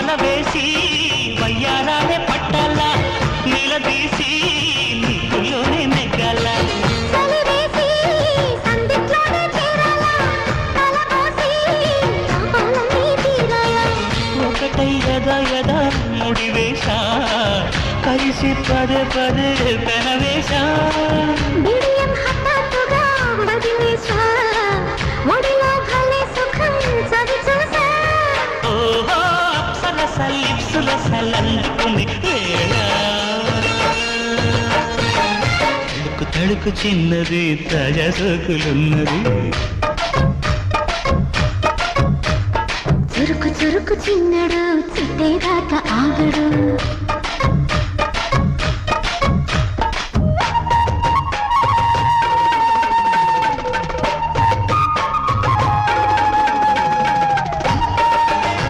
వల వేసి వయ్యారాలే పట్టాల నిలదీసి నీలోనే నెగ్గాల ఒకటై యదా యదా ముడివేశా కలిసి పదే పదే పెనవేశా ఓహో అప్సరస లిప్సుల సలందుకుని తడుకు తడుకు చిన్నది తాజా సోకులున్నది చురుకు చురుకు చిన్నడు చుట్టేదాకా ఆగడు